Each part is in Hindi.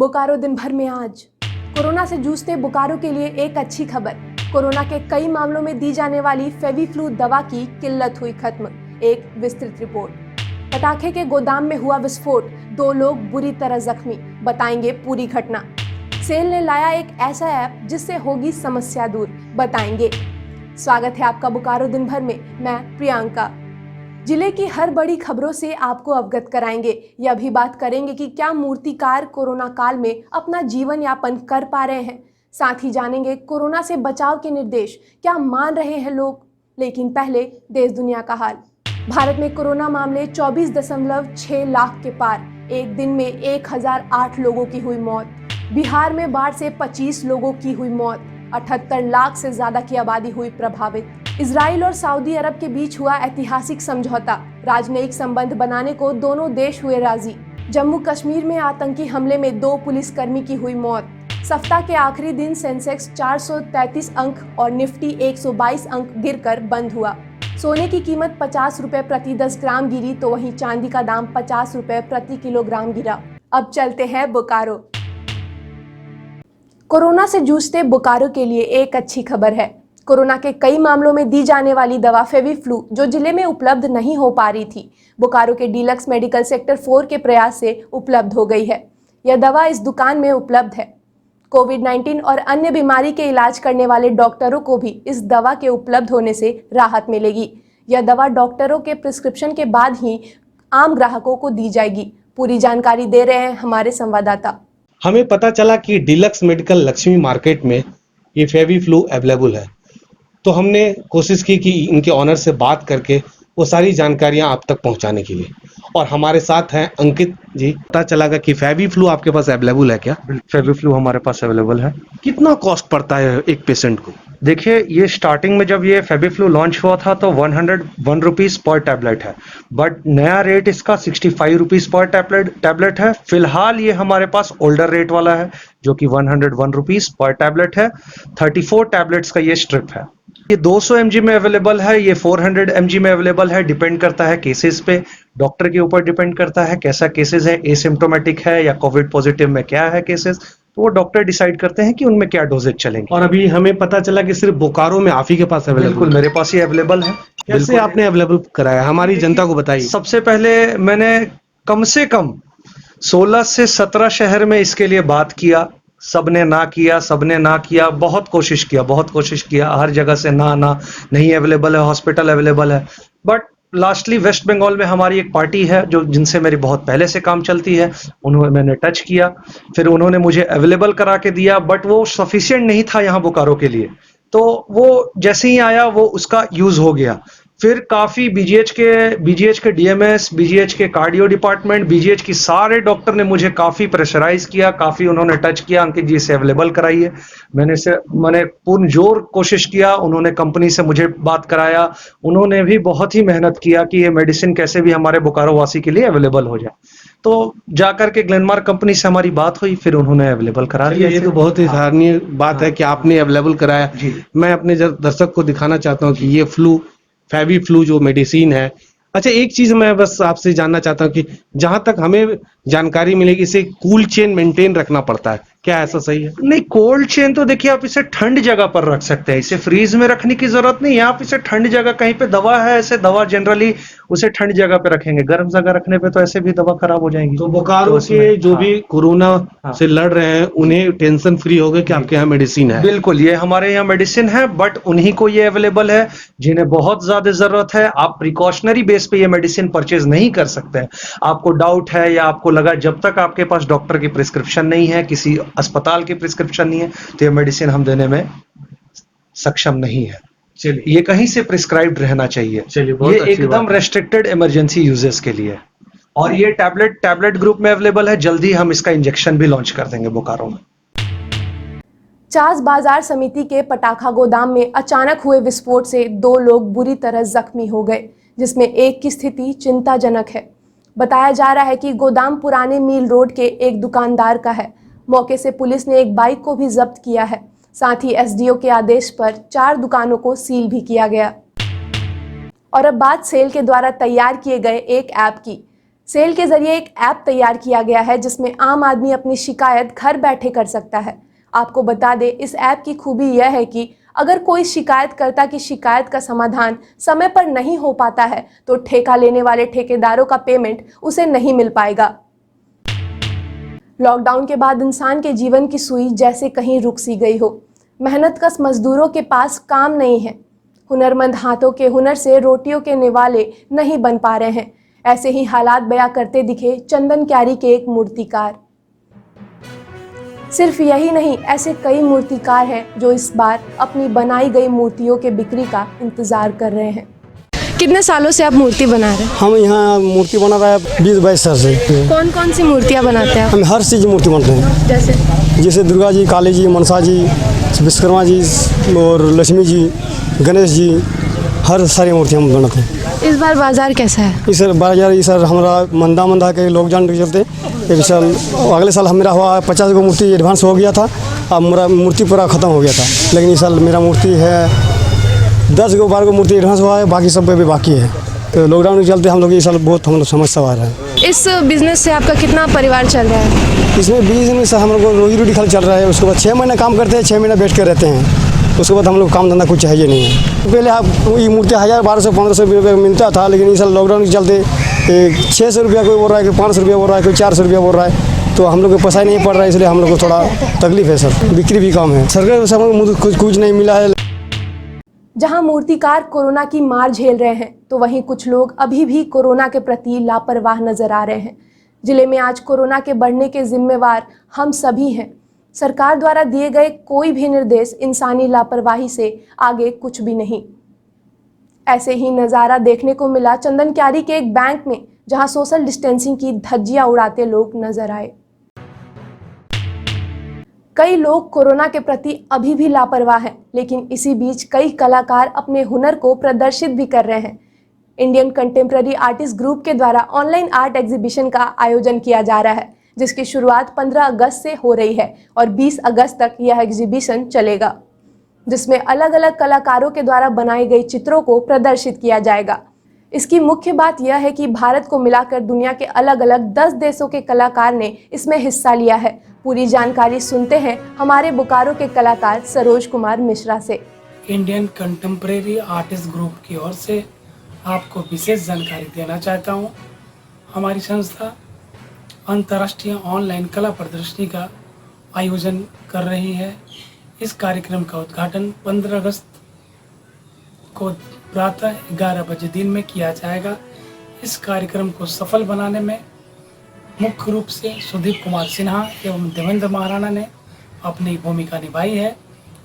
बोकारो दिन भर में आज कोरोना से जूझते बोकारो के लिए एक अच्छी खबर। कोरोना के कई मामलों में दी जाने वाली फेविफ्लू दवा की किल्लत हुई खत्म। एक विस्तृत रिपोर्ट। पटाखे के गोदाम में हुआ विस्फोट, 2 लोग बुरी तरह जख्मी। बताएंगे पूरी घटना। सेल ने लाया एक ऐसा ऐप जिससे होगी समस्या दूर। बताएंगे। स्वागत है आपका बोकारो दिन भर में। मैं प्रियंका। जिले की हर बड़ी खबरों से आपको अवगत कराएंगे। यह भी बात करेंगे कि क्या मूर्तिकार कोरोना काल में अपना जीवन यापन कर पा रहे हैं। साथ ही जानेंगे कोरोना से बचाव के निर्देश क्या मान रहे हैं लोग। लेकिन पहले देश दुनिया का हाल। भारत में कोरोना मामले 24.6 लाख के पार। एक दिन में 1008 लोगों की हुई मौत। बिहार में बाढ़ से 25 लोगों की हुई मौत। 78 लाख से ज्यादा की आबादी हुई प्रभावित। इजराइल और सऊदी अरब के बीच हुआ ऐतिहासिक समझौता। राजनयिक संबंध बनाने को दोनों देश हुए राजी। जम्मू कश्मीर में आतंकी हमले में 2 पुलिसकर्मी की हुई मौत। सप्ताह के आखिरी दिन सेंसेक्स 433 अंक और निफ्टी 122 अंक गिरकर बंद हुआ। सोने की कीमत 50 रुपए प्रति 10 ग्राम गिरी तो वहीं चांदी का दाम 50 रुपए प्रति किलोग्राम गिरा। अब चलते हैं बोकारो। कोरोना से जूझते बोकारो के लिए एक अच्छी खबर है। कोरोना के कई मामलों में दी जाने वाली दवा फेविफ्लू जो जिले में उपलब्ध नहीं हो पा रही थी, बोकारो के डीलक्स मेडिकल सेक्टर 4 के प्रयास से उपलब्ध हो गई है। यह दवा इस दुकान में उपलब्ध है। कोविड-19 और अन्य बीमारी के इलाज करने वाले डॉक्टरों को भी इस दवा के उपलब्ध होने से राहत मिलेगी। यह दवा डॉक्टरों के प्रिस्क्रिप्शन के बाद ही आम ग्राहकों को दी जाएगी। पूरी जानकारी दे रहे हैं हमारे संवाददाता। हमें पता चला कि डीलक्स मेडिकल लक्ष्मी मार्केट में ये फेविफ्लू अवेलेबल है, तो हमने कोशिश की कि इनके ऑनर से बात करके वो सारी जानकारियां आप तक पहुंचाने के लिए। और हमारे साथ हैं अंकित जी। पता चला कि फेविफ्लू आपके पास अवेलेबल है क्या? फेविफ्लू हमारे पास अवेलेबल है। कितना कॉस्ट पड़ता है एक पेशेंट को? देखिए, ये स्टार्टिंग में जब ये फेविफ्लू लॉन्च हुआ था तो 101 रुपीज पर टैबलेट है, बट नया रेट इसका 65 रुपीज पर टैबलेट है। फिलहाल ये हमारे पास ओल्डर रेट वाला है जो कि 101 रुपीज पर टैबलेट है। 34 टैबलेट्स का ये स्ट्रिप है। ये 200 mg में अवेलेबल है, ये 400 mg में अवेलेबल है। डिपेंड करता है केसेस पे, डॉक्टर के ऊपर डिपेंड करता है कैसा केसेस है, एसिम्प्टोमेटिक है या कोविड पॉजिटिव में क्या है केसेस, तो वो डॉक्टर डिसाइड करते हैं कि उनमें क्या डोजेज चलेंगे। और अभी हमें पता चला कि सिर्फ बोकारो में आप ही के पास अवेलेबल? बिल्कुल, मेरे पास ही अवेलेबल है। कैसे आपने अवेलेबल कराया, हमारी जनता को बताइए। सबसे पहले मैंने कम से कम 16 से 17 शहर में इसके लिए बात किया। सबने ना किया। बहुत कोशिश किया। हर जगह से नहीं अवेलेबल है, हॉस्पिटल अवेलेबल है। बट लास्टली वेस्ट बंगाल में हमारी एक पार्टी है जो जिनसे मेरी बहुत पहले से काम चलती है, उन्होंने मैंने टच किया, फिर उन्होंने मुझे अवेलेबल करा के दिया। बट वो सफिशिएंट नहीं था यहाँ बोकारो के लिए, तो वो जैसे ही आया वो उसका यूज हो गया। फिर काफी बीजीएच के डीएमएस, बीजीएच के कार्डियो डिपार्टमेंट, बीजीएच की सारे डॉक्टर ने मुझे काफी प्रेशराइज किया, काफी उन्होंने टच किया, अंकित जी से अवेलेबल कराइए। मैंने पूर्ण जोर कोशिश किया। उन्होंने कंपनी से मुझे बात कराया। उन्होंने भी बहुत ही मेहनत किया कि ये मेडिसिन कैसे भी हमारे बोकारो वासी के लिए अवेलेबल हो जाए। तो जाकर के ग्लेनमार्क कंपनी से हमारी बात हुई, फिर उन्होंने अवेलेबल करा दिया। ये तो बहुत ही सराहनीय बात है कि आपने अवेलेबल कराया। मैं अपने दर्शक को दिखाना चाहता हूँ कि ये फेविफ्लू जो मेडिसिन है। अच्छा, एक चीज मैं बस आपसे जानना चाहता हूँ कि जहां तक हमें जानकारी मिलेगी, इसे कूल चेन मेंटेन रखना पड़ता है, क्या ऐसा सही है? नहीं, कोल्ड चेन तो देखिए आप इसे ठंड जगह पर रख सकते हैं, इसे फ्रीज में रखने की जरूरत नहीं है। आप इसे ठंड जगह, कहीं पे दवा है, ऐसे दवा जनरली उसे ठंड जगह पे रखेंगे, गर्म जगह रखने पे तो ऐसे भी दवा खराब हो जाएंगी। तो बोकारो के जो भी कोरोना से लड़ रहे हैं उन्हें टेंशन फ्री हो गए कि आपके यहाँ मेडिसिन है। बिल्कुल, ये हमारे यहाँ मेडिसिन है, बट उन्हीं को ये अवेलेबल है जिन्हें बहुत ज्यादा जरूरत है। आप प्रिकॉशनरी बेस पे ये मेडिसिन परचेज नहीं कर सकते हैं। आपको डाउट है या आपको लगा, जब तक आपके पास डॉक्टर की प्रिस्क्रिप्शन नहीं है, किसी अस्पताल की प्रिस्क्रिप्शन नहीं है, तो ये मेडिसिन हम देने में सक्षम नहीं है। चलिए, ये कहीं से प्रिस्क्राइब्ड रहना चाहिए। चलिए, ये एकदम रेस्ट्रिक्टेड इमरजेंसी यूजेस के लिए, और ये टैबलेट ग्रुप में अवेलेबल है। जल्दी हम इसका इंजेक्शन भी लॉन्च कर देंगे बोकारो में। चास बाजार समिति के पटाखा गोदाम में अचानक हुए विस्फोट से 2 लोग बुरी तरह जख्मी हो गए, जिसमें एक की स्थिति चिंताजनक है। बताया जा रहा है कि गोदाम पुराने मील रोड के एक दुकानदार का है। मौके से पुलिस ने एक बाइक को भी जब्त किया है। साथ ही एसडीओ के आदेश पर 4 दुकानों को सील भी किया गया। और अब बात सेल के द्वारा तैयार किए गए एक ऐप की। सेल के जरिए एक ऐप तैयार किया गया है जिसमें आम आदमी अपनी शिकायत घर बैठे कर सकता है। आपको बता दें, इस ऐप की खूबी यह है कि अगर कोई शिकायतकर्ता की शिकायत का समाधान समय पर नहीं हो पाता है तो ठेका लेने वाले ठेकेदारों का पेमेंट उसे नहीं मिल पाएगा। लॉकडाउन के बाद इंसान के जीवन की सुई जैसे कहीं रुक सी गई हो। मेहनतकश मजदूरों के पास काम नहीं है। हुनरमंद हाथों के हुनर से रोटियों के निवाले नहीं बन पा रहे हैं। ऐसे ही हालात बयां करते दिखे चंदन क्यारी के एक मूर्तिकार। सिर्फ यही नहीं, ऐसे कई मूर्तिकार हैं जो इस बार अपनी बनाई गई मूर्तियों के बिक्री का इंतजार कर रहे हैं। कितने सालों से आप मूर्ति बना रहे हैं? हम यहाँ मूर्ति बना रहे हैं 20-22 साल से। कौन कौन सी मूर्तियाँ बनाते हैं आप? हम हर चीज़ की मूर्ति बनाते हैं, जैसे दुर्गा जी, काली जी, मनसा जी, विश्वकर्मा जी और लक्ष्मी जी, गणेश जी, हर सारी मूर्ति हम बनाते हैं। इस बार बाजार कैसा है? इस बाजार सर हमारा मंदा के लॉकडाउन के चलते एक साल, अगले साल मेरा हुआ 50 गो मूर्ति एडवांस हो गया था। अब मेरा मूर्ति पूरा ख़त्म हो गया था, लेकिन इस साल मेरा मूर्ति है 10 गो 12 गो मूर्ति एडवांस हुआ है, बाकी सब पे भी बाकी है। तो लॉकडाउन के चलते हम लोग इस साल बहुत समस्या आ रहा है। इस बिजनेस से आपका कितना परिवार चल रहा है? इसमें बिजनेस हम लोग को रोजी रोटी खाली चल रहा है। उसके बाद 6 महीने काम करते हैं, 6 महीने बैठ कर रहते हैं। उसके बाद हम लोग काम धंधा कुछ चाहिए नहीं है। पहले आप ये मूर्ति 1000, 1200, 1500 रुपये मिलता था, लेकिन इस साल लॉकडाउन के चलते 600 रुपया कोई बोल रहा है, कोई 500 रुपया बोल रहा है, कोई 400 रुपया बोल रहा है। तो हम लोग को पैसा ही नहीं पड़ रहा है, इसलिए हम लोग को थोड़ा तकलीफ है सर। बिक्री भी कम है, सरकार से हम लोग कुछ नहीं मिला है। जहां मूर्तिकार कोरोना की मार झेल रहे हैं तो वहीं कुछ लोग अभी भी कोरोना के प्रति लापरवाह नजर आ रहे हैं। जिले में आज कोरोना के बढ़ने के जिम्मेवार हम सभी हैं। सरकार द्वारा दिए गए कोई भी निर्देश इंसानी लापरवाही से आगे कुछ भी नहीं। ऐसे ही नज़ारा देखने को मिला चंदन क्यारी के एक बैंक में, जहां सोशल डिस्टेंसिंग की धज्जियां उड़ाते लोग नजर आए। कई लोग कोरोना के प्रति अभी भी लापरवाह हैं, लेकिन इसी बीच कई कलाकार अपने हुनर को प्रदर्शित भी कर रहे हैं। इंडियन कंटेम्प्ररी आर्टिस्ट ग्रुप के द्वारा ऑनलाइन आर्ट एग्जीबिशन का आयोजन किया जा रहा है, जिसकी शुरुआत 15 अगस्त से हो रही है और 20 अगस्त तक यह एग्जीबिशन चलेगा, जिसमें अलग अलग कलाकारों के द्वारा बनाई गई चित्रों को प्रदर्शित किया जाएगा। इसकी मुख्य बात यह है कि भारत को मिलाकर दुनिया के अलग अलग 10 देशों के कलाकार ने इसमें हिस्सा लिया है। पूरी जानकारी सुनते हैं हमारे बोकारो के कलाकार सरोज कुमार मिश्रा से। इंडियन कंटेम्प्रेरी आर्टिस्ट ग्रुप की ओर से आपको विशेष जानकारी देना चाहता हूं। हमारी संस्था अंतर्राष्ट्रीय ऑनलाइन कला प्रदर्शनी का आयोजन कर रही है। इस कार्यक्रम का उद्घाटन 15 अगस्त को प्रातः 11 बजे दिन में किया जाएगा। इस कार्यक्रम को सफल बनाने में मुख्य रूप से सुदीप कुमार सिन्हा एवं देवेंद्र महाराणा ने अपनी भूमिका निभाई है।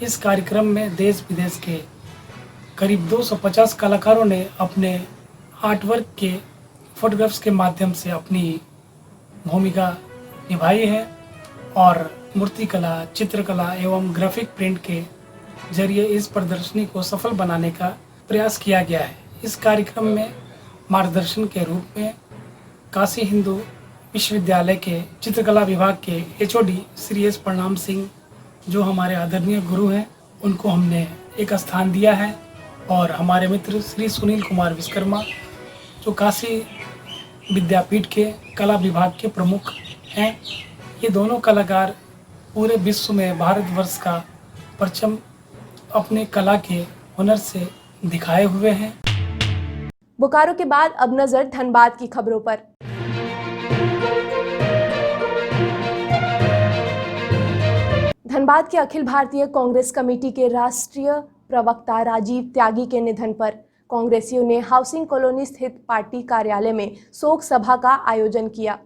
इस कार्यक्रम में देश विदेश के करीब 250 कलाकारों ने अपने आर्टवर्क के फोटोग्राफ्स के माध्यम से अपनी भूमिका निभाई है और मूर्तिकला, चित्रकला एवं ग्राफिक प्रिंट के जरिए इस प्रदर्शनी को सफल बनाने का प्रयास किया गया है। इस कार्यक्रम में मार्गदर्शन के रूप में काशी हिंदू विश्वविद्यालय के चित्रकला विभाग के HOD श्री एस प्रणाम सिंह, जो हमारे आदरणीय गुरु हैं, उनको हमने एक स्थान दिया है, और हमारे मित्र श्री सुनील कुमार विश्वकर्मा, जो काशी विद्यापीठ के कला विभाग के प्रमुख हैं। ये दोनों कलाकार पूरे विश्व में भारतवर्ष का परचम अपने कला के हुनर से दिखाए हुए हैं। बोकारो के बाद अब नजर धनबाद की खबरों पर। धनबाद के अखिल भारतीय कांग्रेस कमेटी के राष्ट्रीय प्रवक्ता राजीव त्यागी के निधन पर कांग्रेसियों ने हाउसिंग कॉलोनी स्थित पार्टी कार्यालय में शोक सभा का आयोजन किया।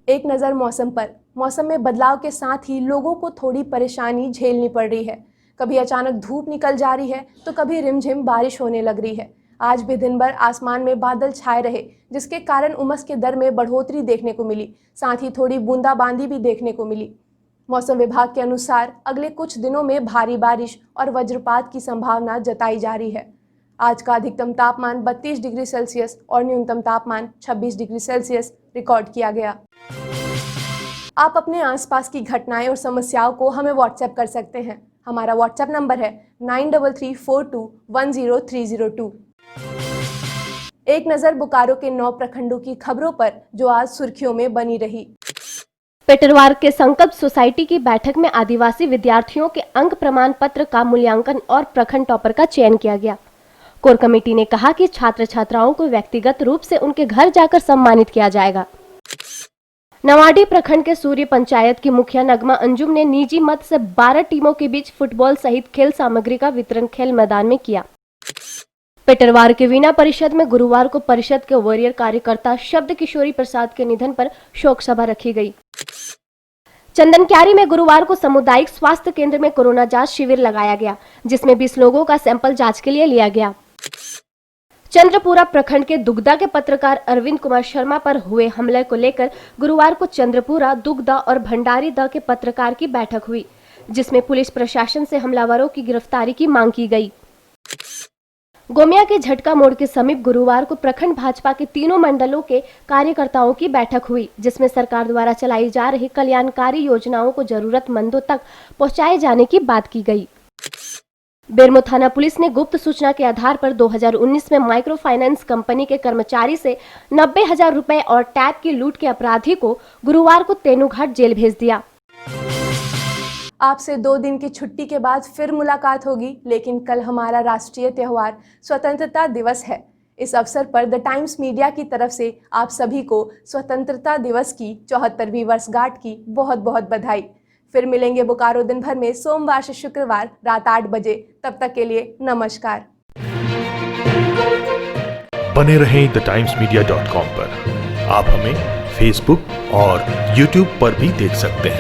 एक नज़र मौसम पर। मौसम में बदलाव के साथ ही लोगों को थोड़ी परेशानी झेलनी पड़ रही है। कभी अचानक धूप निकल जा रही है तो कभी रिमझिम बारिश होने लग रही है। आज भी दिन भर आसमान में बादल छाए रहे, जिसके कारण उमस के दर में बढ़ोतरी देखने को मिली। साथ ही थोड़ी बूंदाबांदी भी देखने को मिली। मौसम विभाग के अनुसार अगले कुछ दिनों में भारी बारिश और वज्रपात की संभावना जताई जा रही है। आज का अधिकतम तापमान 32 डिग्री सेल्सियस और न्यूनतम तापमान 26 डिग्री सेल्सियस रिकॉर्ड किया गया। आप अपने आसपास की घटनाएं और समस्याओं को हमें व्हाट्सएप कर सकते हैं। हमारा व्हाट्सएप नंबर है 9334210302। एक नजर बोकारो के 9 प्रखंडों की खबरों पर जो आज सुर्खियों में बनी रही। पेटरवार के संकल्प सोसाइटी की बैठक में आदिवासी विद्यार्थियों के अंक प्रमाण पत्र का मूल्यांकन और प्रखंड टॉपर का चयन किया गया। कोर कमेटी ने कहा कि छात्र छात्राओं को व्यक्तिगत रूप से उनके घर जाकर सम्मानित किया जाएगा। नवाडी प्रखंड के सूर्य पंचायत की मुखिया नगमा अंजुम ने निजी मत से 12 टीमों के बीच फुटबॉल सहित खेल सामग्री का वितरण खेल मैदान में किया। पेटरवार के वीणा परिषद में गुरुवार को परिषद के वॉरियर कार्यकर्ता शब्द किशोरी प्रसाद के निधन पर शोक सभा रखी गई। चंदनक्यारी में गुरुवार को सामुदायिक स्वास्थ्य केंद्र में कोरोना जांच शिविर लगाया गया, जिसमें 20 लोगों का सैंपल जांच के लिए लिया गया। चंद्रपुरा प्रखंड के दुगदा के पत्रकार अरविंद कुमार शर्मा पर हुए हमले को लेकर गुरुवार को चंद्रपुरा, दुगदा और भंडारी द के पत्रकार की बैठक हुई, जिसमें पुलिस प्रशासन से हमलावरों की गिरफ्तारी की मांग की गई। गोमिया के झटका मोड़ के समीप गुरुवार को प्रखंड भाजपा के तीनों मंडलों के कार्यकर्ताओं की बैठक हुई, जिसमें सरकार द्वारा चलाई जा रही कल्याणकारी योजनाओं को जरूरतमंदों तक पहुंचाए जाने की बात की गई। बेरमो थाना पुलिस ने गुप्त सूचना के आधार पर 2019 में माइक्रो फाइनेंस कंपनी के कर्मचारी से 90,000 रुपए और टैब की लूट के अपराधी को गुरुवार को तेनूघाट जेल भेज दिया। आपसे 2 दिन की छुट्टी के बाद फिर मुलाकात होगी, लेकिन कल हमारा राष्ट्रीय त्योहार स्वतंत्रता दिवस है। इस अवसर पर द टाइम्स मीडिया की तरफ से आप सभी को स्वतंत्रता दिवस की 74वीं वर्षगांठ की बहुत बहुत बधाई। फिर मिलेंगे बोकारो दिन भर में सोमवार से शुक्रवार रात 8 बजे। तब तक के लिए नमस्कार। बने रहें thetimesmedia.com पर। आप हमें फेसबुक और यूट्यूब पर भी देख सकते हैं।